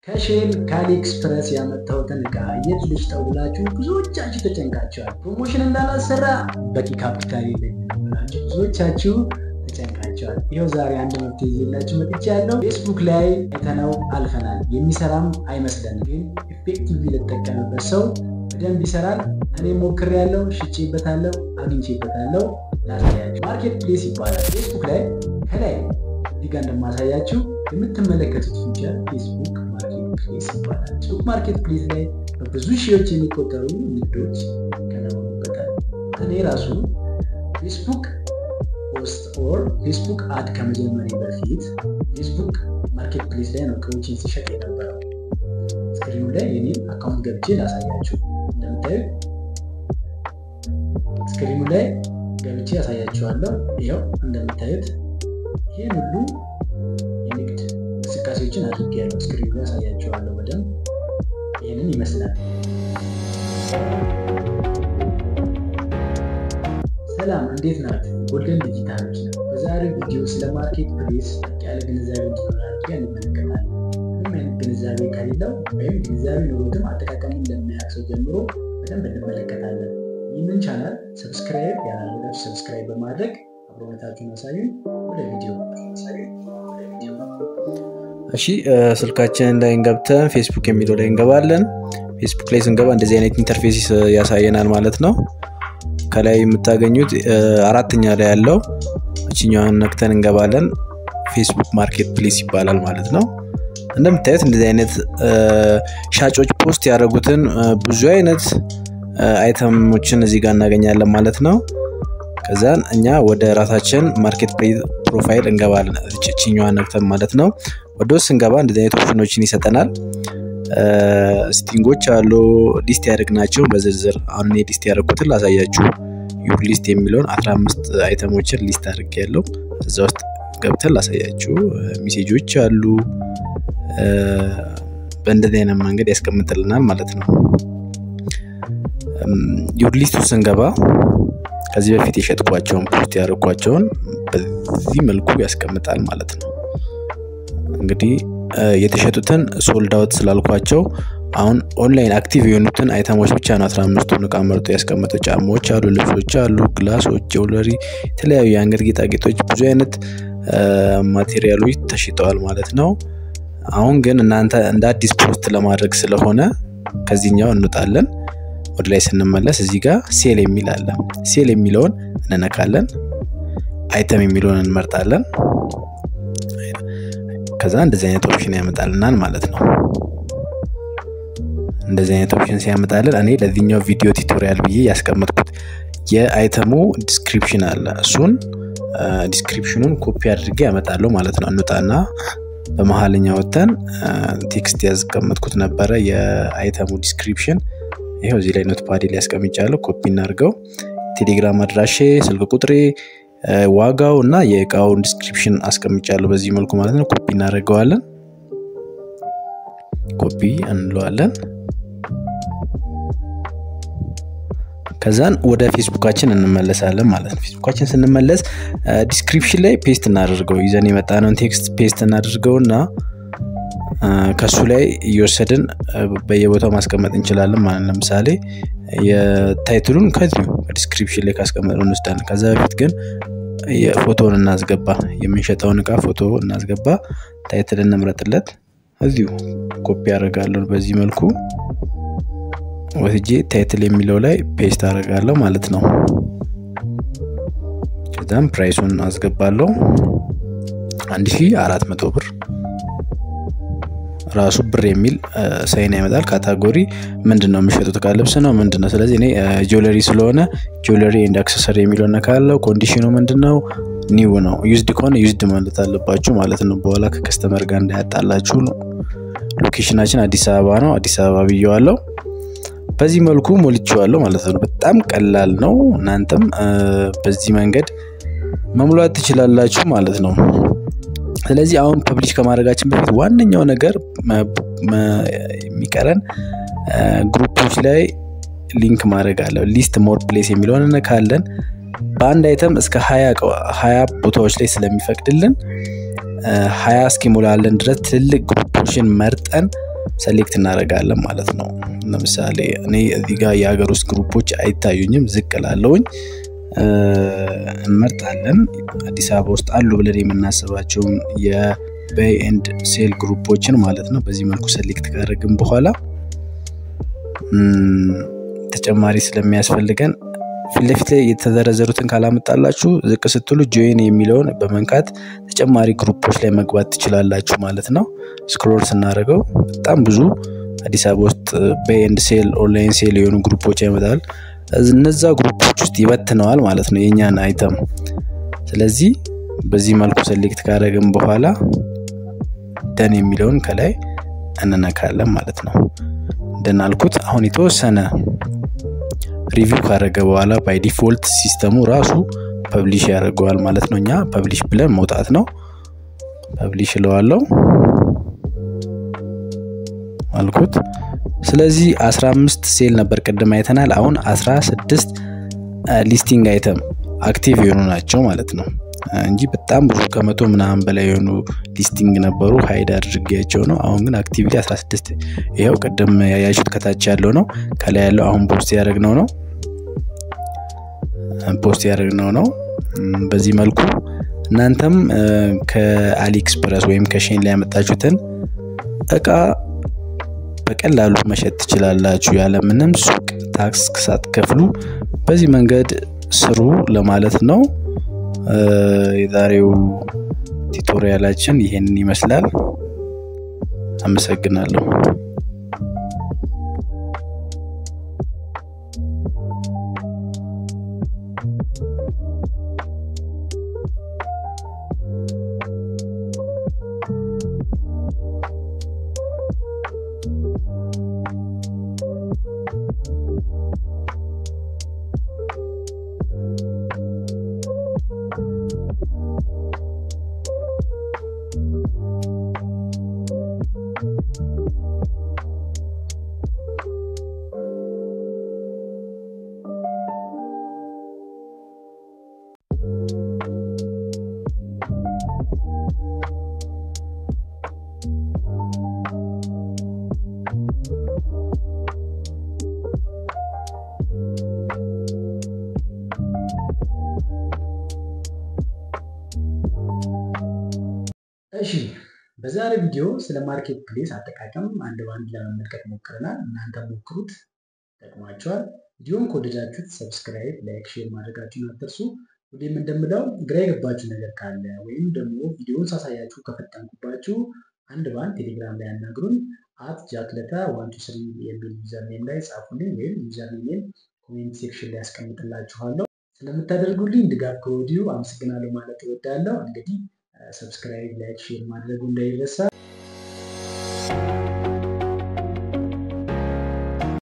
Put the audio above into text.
ከሼል ከአሊኤክስፕረስ ያመጣሁትን ዕቃ የት ልሽጠው ብላችሁ ብዙዎቻችሁ ተጨንቃችኋል። ፕሮሞሽን እንዳላሰራ በቂ ካፒታል የለኝም ብላችሁ ብዙዎቻችሁ ተጨንቃችኋል። ይኸው ዛሬ አንድ መፍትሄ ይዤላችሁ መጥቻለሁ። ፌስቡክ ላይ አይተነው አልፈናል። የሚሰራም አይመስለንም፣ ግን ኢፌክቲቭሊ ለተጠቀመበት ሰው በደንብ ይሰራል። እኔ ሞክሬያለሁ፣ ሽጬበታለሁ፣ አግኝቼበታለሁ። ላሳያችሁ። ማርኬት ፕሌስ ይባላል። ፌስቡክ ላይ ከላይ እዚህ ጋር እንደማሳያችሁ የምትመለከቱት ፊቸር ፌስቡክ ማርኬት ፕሌስ ይባላል። ፌስቡክ ማርኬት ፕሌስ ላይ በብዙ ሺዎች የሚቆጠሩ ንግዶች ይከናወኑበታል። እኔ ራሱ ፌስቡክ ፖስት ኦር ፌስቡክ አድ ከመጀመሪያ በፊት ፌስቡክ ማርኬት ፕሌስ ላይ ነው እቃዎችን ሲሸጥ የነበረው። ስክሪኑ ላይ የኔን አካውንት ገብቼ ላሳያችሁ። እንደምታዩት ስክሪኑ ላይ ገብቼ ያሳያችኋለሁ። ይኸው እንደምታዩት ይሄን ሁሉ የንግድ እንቅስቃሴዎችን አድርጌያለሁ። ስክሪኑ ላይ ያሳያችኋለሁ በደንብ። ይሄንን ይመስላል። ሰላም፣ እንዴት ናችሁ? ጎልደን ዲጂታሎች ነው። በዛሬው ቪዲዮ ስለ ማርኬት ፕሌስ ያለ ግንዛቤ እንዲኖራችሁ እንመለከታለን። ምንም አይነት ግንዛቤ ከሌለው ወይም ግንዛቤ ኖሮትም አጠቃቀሙን ለማያውቅ ሰው ጀምሮ በደንብ እንመለከታለን። ይህንን ቻናል ሰብስክራይብ ያላደረጋችሁ ሰብስክራይብ በማድረግ አብሮነታችሁን አሳዩን። ወደ ቪዲዮ እሺ፣ ስልካችንን ላይ እንገብተን ፌስቡክ የሚለው ላይ እንገባለን። ፌስቡክ ላይ ስንገባ እንደዚህ አይነት ኢንተርፌስ ያሳየናል ማለት ነው። ከላይ የምታገኙት አራተኛ ላይ ያለው እቺኛውን ነክተን እንገባለን። ፌስቡክ ማርኬት ፕሌስ ይባላል ማለት ነው። እንደምታዩት እንደዚህ አይነት ሻጮች ፖስት ያደረጉትን ብዙ አይነት አይተሞችን እዚህ ጋር እናገኛለን ማለት ነው። ከዛን እኛ ወደ ራሳችን ማርኬት ፕሌስ ፕሮፋይል እንገባለን። እቺኛዋን ነክተን ማለት ነው። ወደ ውስጥ ስንገባ እንደዚህ አይነት ኦፕሽኖችን ይሰጠናል። ስቲንጎች አሉ፣ ሊስት ያደርግናቸው በዝርዝር። አሁን እኔ ሊስት ያደርኩትን ላሳያችሁ። ዩር ሊስት የሚለውን 15 አይተሞችን ሊስት አድርጌያለሁ። እዛ ውስጥ ገብተን ላሳያችሁ። ሜሴጆች አሉ። በእንደዚህ አይነት መንገድ ያስቀምጥልናል ማለት ነው። ዩር ሊስቱ ስንገባ ከዚህ በፊት የሸጥኳቸውን ፖስት ያደርኳቸውን በዚህ መልኩ ያስቀምጣል ማለት ነው። እንግዲህ የተሸጡትን ሶልድ አውት ስላልኳቸው አሁን ኦንላይን አክቲቭ የሆኑትን አይተሞች ብቻ ነው 15ቱን ዕቃ መርጦ ያስቀመጠው። ጫማዎች አሉ፣ ልብሶች አሉ፣ ግላሶች፣ ጆለሪ፣ የተለያዩ የአንገት ጌጣጌጦች፣ ብዙ አይነት ማቴሪያሎች ተሽጠዋል ማለት ነው። አሁን ግን እናንተ እንደ አዲስ ፖስት ለማድረግ ስለሆነ ከዚህኛው እንወጣለን። ወደ ላይ ስንመለስ እዚህ ጋር ሴል የሚል አለ። ሴል የሚለውን እንነካለን። አይተም የሚለውን እንመርጣለን። ከዛ እንደዚህ አይነት ኦፕሽን ያመጣልናል ማለት ነው። እንደዚህ አይነት ኦፕሽን ሲያመጣልን እኔ ለዚህኛው ቪዲዮ ቱቶሪያል ብዬ ያስቀመጥኩት የአይተሙ ዲስክሪፕሽን አለ። እሱን ዲስክሪፕሽኑን ኮፒ አድርጌ ያመጣለሁ ማለት ነው። እንውጣና በመሃልኛ ወተን ቴክስት ያስቀመጥኩት ነበረ የአይተሙ ዲስክሪፕሽን። ይሄው እዚህ ላይ ኖትፓድ ላይ ያስቀምጫለሁ። ኮፒ እናድርገው። ቴሌግራም አድራሼ፣ ስልክ ቁጥሬ፣ ዋጋው እና የእቃውን ዲስክሪፕሽን አስቀምጫለሁ በዚህ መልኩ ማለት ነው። ኮፒ እናደርገዋለን። ኮፒ እንለዋለን። ከዛን ወደ ፌስቡካችን እንመለሳለን ማለት ነው። ፌስቡካችን ስንመለስ ዲስክሪፕሽን ላይ ፔስት እናደርገው። ይዘን የመጣነውን ቴክስት ፔስት እናደርገውና ከሱ ላይ እየወሰድን በየቦታው ማስቀመጥ እንችላለን ማለት ነው። ለምሳሌ የታይትሉን ከዚሁ ዲስክሪፕሽን ላይ ካስቀመጥን እንወስዳለን። ከዛ በፊት ግን የፎቶውን እናስገባ። የምንሸጠውን ዕቃ ፎቶ እናስገባ። ታይትል እንምረጥለት። እዚሁ ኮፒ አደርጋለሁ በዚህ መልኩ ወስጄ ታይትል የሚለው ላይ ፔስት አደርጋለሁ ማለት ነው። ከዛም ፕራይሱን አስገባለሁ 1400 ብር። ራሱ ብር የሚል ሳይን ያመጣል። ካታጎሪ ምንድነው? የሚሸጡት ዕቃ ልብስ ነው ምንድነው? ስለዚህ እኔ ጆለሪ ስለሆነ ጆለሪ ኤንድ አክሰሰሪ የሚለው ነካለው። ኮንዲሽኑ ምንድነው? ኒው ነው። ዩዝድ ከሆነ ዩዝድ ማለት አለባችሁ ማለት ነው። በኋላ ከከስተመር ጋር እንዳያጣላችሁ ነው። ሎኬሽናችን አዲስ አበባ ነው። አዲስ አበባ ብየዋለሁ። በዚህ መልኩ ሞልቼዋለሁ ማለት ነው። በጣም ቀላል ነው። እናንተም በዚህ መንገድ መሙላት ትችላላችሁ ማለት ነው። ስለዚህ አሁን ፐብሊሽ ከማድረጋችን በፊት ዋነኛው ነገር የሚቀረን ግሩፖች ላይ ሊንክ ማድረግ አለ። ሊስት ሞር ፕሌስ የሚለውን እንነካለን። በአንድ አይተም እስከ 20 ቦታዎች ላይ ስለሚፈቅድልን 20 እስኪሞላልን ድረስ ትልቅ ግሩፖችን መርጠን ሰሌክት እናደርጋለን ማለት ነው። ለምሳሌ እኔ እዚህ ጋር የሀገር ውስጥ ግሩፖች አይታዩኝም ዝቅ ላለውኝ እንመርጣለን። አዲስ አበባ ውስጥ አሉ ብለን የምናስባቸውን የባይ ኤንድ ሴል ግሩፖችን ማለት ነው በዚህ መልኩ ሰሌክት ካደረግን በኋላ ተጨማሪ ስለሚያስፈልገን ፊት ላይ የተዘረዘሩትን ካላመጣላችሁ ዝቅ ስትሉ ጆይን የሚለውን በመንካት ተጨማሪ ግሩፖች ላይ መግባት ትችላላችሁ ማለት ነው። ስክሮል ስናደርገው በጣም ብዙ አዲስ አበባ ውስጥ ባይ ኤንድ ሴል ኦንላይን ሴል የሆኑ ግሩፖች ያመጣል። እነዛ ግሩፖች ውስጥ ይበትነዋል ማለት ነው የኛን አይተም። ስለዚህ በዚህ መልኩ ሰሌክት ካደረግን በኋላ ደን የሚለውን ከላይ እንነካለን ማለት ነው። እንደናልኩት አሁን የተወሰነ ሪቪው ካደረገ በኋላ ባይ ዲፎልት ሲስተሙ ራሱ ፐብሊሽ ያደርገዋል ማለት ነው። እኛ ፐብሊሽ ብለን መውጣት ነው። ፐብሊሽ ለዋለው አልኩት። ስለዚህ 15 ሴል ነበር ቀደም አይተናል። አሁን 16 ሊስቲንግ አይተም አክቲቭ የሆኑ ናቸው ማለት ነው እንጂ በጣም ብዙ ከመቶ ምናምን በላይ የሆኑ ሊስቲንግ ነበሩ ሃይድ አድርጌያቸው ነው። አሁን ግን አክቲቪቲ 16 ይሄው ቀደም ያያችሁት ከታች ያለው ነው። ከላይ ያለው አሁን ፖስት ያደረግነው ነው። በዚህ መልኩ እናንተም ከአሊኤክስፕረስ ወይም ከሼን ላይ ያመጣችሁትን እቃ በቀላሉ መሸጥ ትችላላችሁ ያለ ምንም ሱቅ ታክስ ሳትከፍሉ በዚህ መንገድ ስሩ ለማለት ነው። የዛሬው ቱቶሪያላችን ይሄንን ይመስላል። አመሰግናለሁ። እሺ በዛሬ ቪዲዮ ስለ ማርኬት ፕሌስ አጠቃቀም አንድ ባንድ ለመመልከት ሞክረናል። እናንተ ሞክሩት፣ ጠቅማችኋል። ቪዲዮን ከወደዳችሁት ሰብስክራይብ፣ ላይክ፣ ሼር ማድረጋችሁን አትርሱ። ሁሌም እንደምለው ግራ የገባችሁ ነገር ካለ ወይም ደግሞ ቪዲዮን ሳሳያችሁ ከፈጠንኩባችሁ አንድ ባንድ ቴሌግራም ላይ ያናግሩን። @jackleta123 የሚል ዩዘርኔም ላይ ጻፉልኝ ወይም ዩዘርኔም ኮሜንት ሴክሽን ላይ አስቀምጥላችኋለሁ። ስለምታደርጉልኝ ድጋፍ ከወዲሁ አመሰግናለሁ ማለት እወዳለሁ። እንግዲህ ሰብስክራይብ፣ ላይክ፣ ሼር ማድረጉ እንዳይረሳ።